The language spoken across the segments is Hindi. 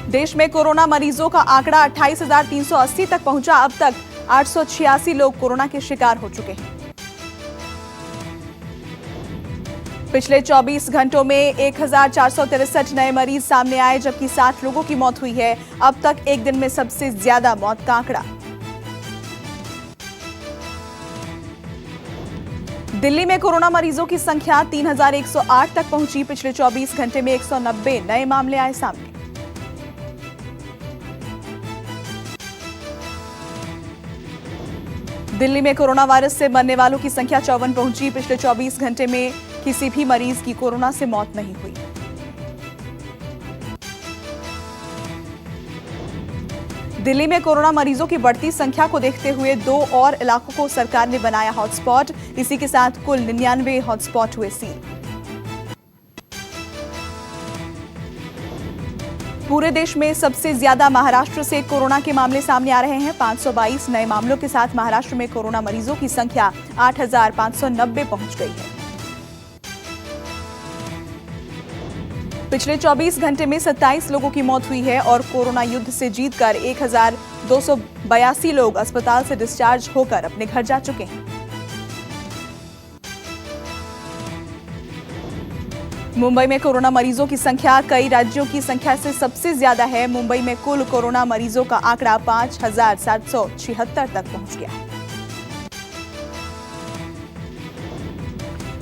देश में कोरोना मरीजों का आंकड़ा 28,380 तक पहुंचा। अब तक 886 लोग कोरोना के शिकार हो चुके हैं। पिछले 24 घंटों में 1,463 नए मरीज सामने आए, जबकि 60 लोगों की मौत हुई है। अब तक एक दिन में सबसे ज्यादा मौत का आंकड़ा। दिल्ली में कोरोना मरीजों की संख्या 3,108 तक पहुंची। पिछले 24 घंटे में 190 नए मामले आए सामने। दिल्ली में कोरोना वायरस से मरने वालों की संख्या 54 पहुंची। पिछले 24 घंटे में किसी भी मरीज की कोरोना से मौत नहीं हुई। दिल्ली में कोरोना मरीजों की बढ़ती संख्या को देखते हुए 2 और इलाकों को सरकार ने बनाया हॉटस्पॉट। इसी के साथ कुल 99 हॉटस्पॉट हुए सील। पूरे देश में सबसे ज्यादा महाराष्ट्र से कोरोना के मामले सामने आ रहे हैं। 522 नए मामलों के साथ महाराष्ट्र में कोरोना मरीजों की संख्या 8,590 पहुंच गई है। पिछले 24 घंटे में 27 लोगों की मौत हुई है और कोरोना युद्ध से जीतकर 1,282 लोग अस्पताल से डिस्चार्ज होकर अपने घर जा चुके हैं। मुंबई में कोरोना मरीजों की संख्या कई राज्यों की संख्या से सबसे ज्यादा है। मुंबई में कुल कोरोना मरीजों का आंकड़ा 5,776 तक पहुंच गया है।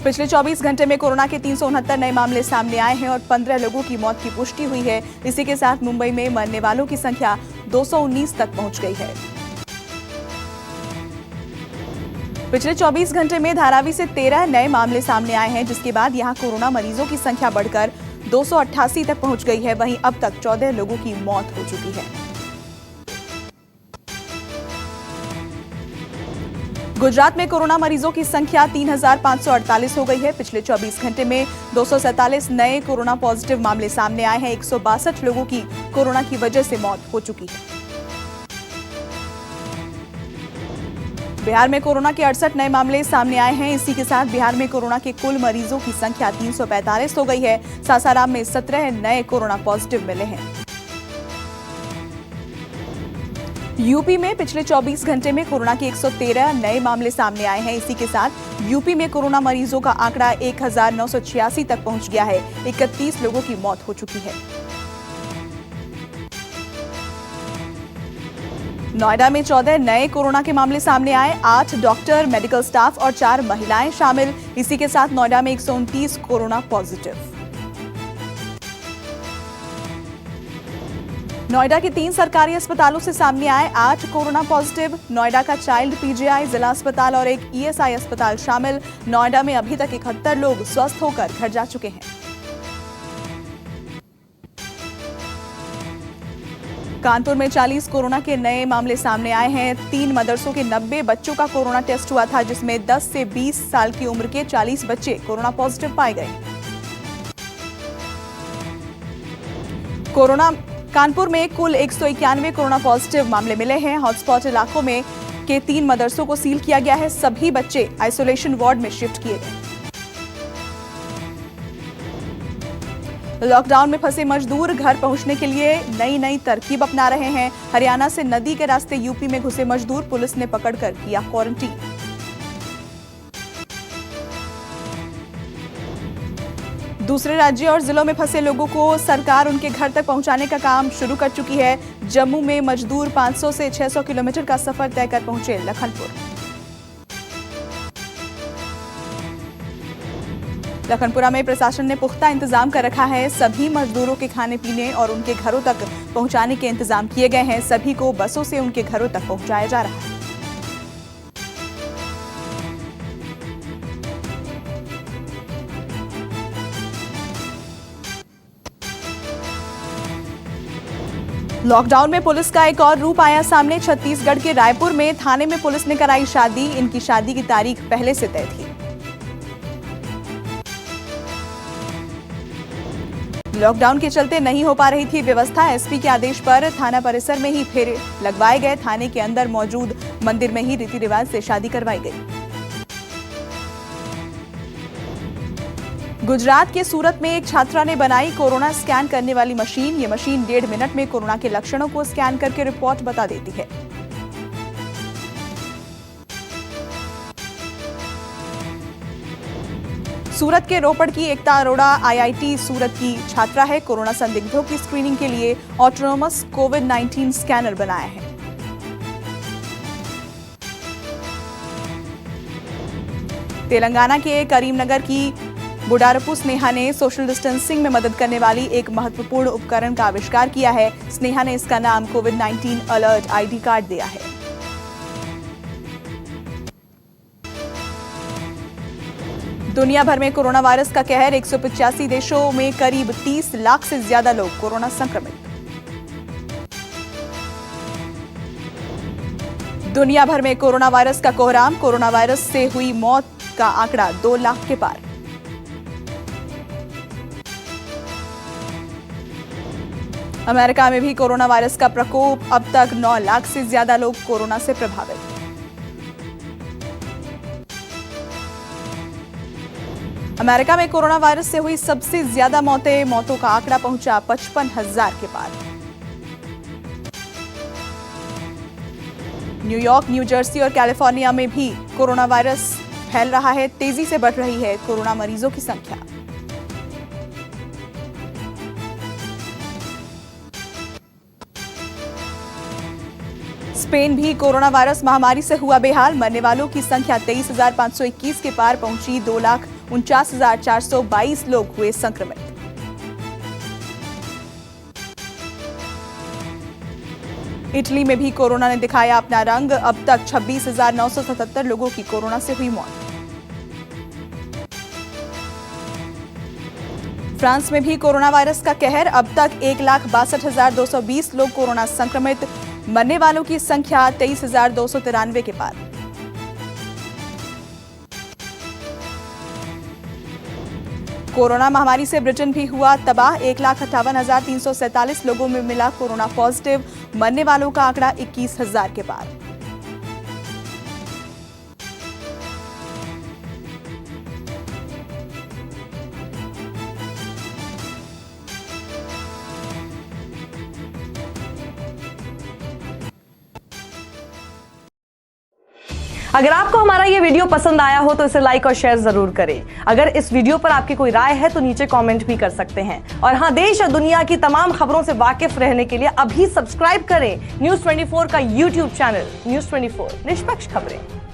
पिछले 24 घंटे में कोरोना के 369 नए मामले सामने आए हैं और 15 लोगों की मौत की पुष्टि हुई है। इसी के साथ मुंबई में मरने वालों की संख्या 219 तक पहुंच गई है। पिछले 24 घंटे में धारावी से 13 नए मामले सामने आए हैं, जिसके बाद यहां कोरोना मरीजों की संख्या बढ़कर 288 तक पहुंच गई है। वहीं अब तक 14 लोगों की मौत हो चुकी है। गुजरात में कोरोना मरीजों की संख्या 3,548 हो गई है। पिछले 24 घंटे में 247 नए कोरोना पॉजिटिव मामले सामने आए हैं। 162 लोगों की कोरोना की वजह से मौत हो चुकी है। बिहार में कोरोना के 68 नए मामले सामने आए हैं। इसी के साथ बिहार में कोरोना के कुल मरीजों की संख्या 345 हो गई है। सासाराम में 17 नए कोरोना पॉजिटिव मिले हैं। यूपी में पिछले 24 घंटे में कोरोना के 113 नए मामले सामने आए हैं। इसी के साथ यूपी में कोरोना मरीजों का आंकड़ा 1,986 तक पहुंच गया है। 31 लोगों की मौत हो चुकी है। नोएडा में 14 नए कोरोना के मामले सामने आए। 8 डॉक्टर, मेडिकल स्टाफ और 4 महिलाएं शामिल। इसी के साथ नोएडा में 129 कोरोना पॉजिटिव। नोएडा के 3 सरकारी अस्पतालों से सामने आए 8 कोरोना पॉजिटिव। नोएडा का चाइल्ड पीजीआई जिला अस्पताल और एक ईएसआई अस्पताल शामिल। नोएडा में अभी तक 71 लोग स्वस्थ होकर घर जा चुके हैं। कानपुर में 40 कोरोना के नए मामले सामने आए हैं। 3 मदरसों के 90 बच्चों का कोरोना टेस्ट हुआ था, जिसमें 10 से 20 साल की उम्र के 40 बच्चे कोरोना पॉजिटिव पाए गए। कानपुर में कुल 191 कोरोना पॉजिटिव मामले मिले हैं। हॉटस्पॉट इलाकों में के 3 मदरसों को सील किया गया है। सभी बच्चे आइसोलेशन वार्ड में शिफ्ट किए गए। लॉकडाउन में फंसे मजदूर घर पहुंचने के लिए नई तरकीब अपना रहे हैं। हरियाणा से नदी के रास्ते यूपी में घुसे मजदूर पुलिस ने पकड़कर किया क्वारंटीन। दूसरे राज्यों और जिलों में फंसे लोगों को सरकार उनके घर तक पहुंचाने का काम शुरू कर चुकी है। जम्मू में मजदूर 500 से 600 किलोमीटर का सफर तय कर पहुंचे लखनपुर। लखनपुरा में प्रशासन ने पुख्ता इंतजाम कर रखा है। सभी मजदूरों के खाने पीने और उनके घरों तक पहुंचाने के इंतजाम किए गए हैं। सभी को बसों से उनके घरों तक पहुंचाया जा रहा है। लॉकडाउन में पुलिस का एक और रूप आया सामने। छत्तीसगढ़ के रायपुर में थाने में पुलिस ने कराई शादी। इनकी शादी की तारीख पहले से तय थी। लॉकडाउन के चलते नहीं हो पा रही थी व्यवस्था। एसपी के आदेश पर थाना परिसर में ही फेरे लगवाए गए। थाने के अंदर मौजूद मंदिर में ही रीति रिवाज से शादी करवाई गई। गुजरात के सूरत में एक छात्रा ने बनाई कोरोना स्कैन करने वाली मशीन। ये मशीन 1.5 मिनट में कोरोना के लक्षणों को स्कैन करके रिपोर्ट बता देती है। सूरत के रोपड़ की एकता अरोड़ा आईआईटी सूरत की छात्रा है। कोरोना संदिग्धों की स्क्रीनिंग के लिए ऑटोनोमस कोविड-19 स्कैनर बनाया है। तेलंगाना के करीमनगर की बुडारपू स्नेहा ने सोशल डिस्टेंसिंग में मदद करने वाली एक महत्वपूर्ण उपकरण का आविष्कार किया है। स्नेहा ने इसका नाम कोविड-19 अलर्ट आईडी कार्ड दिया है। दुनिया भर में कोरोना वायरस का कहर। 185 देशों में करीब 30 लाख से ज्यादा लोग कोरोना संक्रमित। दुनिया भर में कोरोना वायरस का कोहराम। कोरोना वायरस से हुई मौत का आंकड़ा 2 लाख के पार। अमेरिका में भी कोरोना वायरस का प्रकोप। अब तक 9 लाख से ज्यादा लोग कोरोना से प्रभावित। अमेरिका में कोरोना वायरस से हुई सबसे ज्यादा मौतों का आंकड़ा पहुंचा 55,000 के पार। न्यूयॉर्क, न्यू जर्सी और कैलिफोर्निया में भी कोरोना वायरस फैल रहा है। तेजी से बढ़ रही है कोरोना मरीजों की संख्या। स्पेन भी कोरोना वायरस महामारी से हुआ बेहाल। मरने वालों की संख्या 23,521 के पार पहुंची। 2,49,422 लोग हुए संक्रमित। इटली में भी कोरोना ने दिखाया अपना रंग। अब तक 26,977 लोगों की कोरोना से हुई मौत। फ्रांस में भी कोरोना वायरस का कहर। अब तक 1,62,220 लोग कोरोना संक्रमित। मरने वालों की संख्या 23,293 के पार। कोरोना महामारी से ब्रिटेन भी हुआ तबाह। 1,58,347 लोगों में मिला कोरोना पॉजिटिव। मरने वालों का आंकड़ा 21,000 के पार। अगर आपको हमारा ये वीडियो पसंद आया हो तो इसे लाइक और शेयर जरूर करें। अगर इस वीडियो पर आपकी कोई राय है तो नीचे कमेंट भी कर सकते हैं। और हाँ, देश और दुनिया की तमाम खबरों से वाकिफ रहने के लिए अभी सब्सक्राइब करें न्यूज़ 24 का यूट्यूब चैनल। न्यूज़ 24, निष्पक्ष खबरें।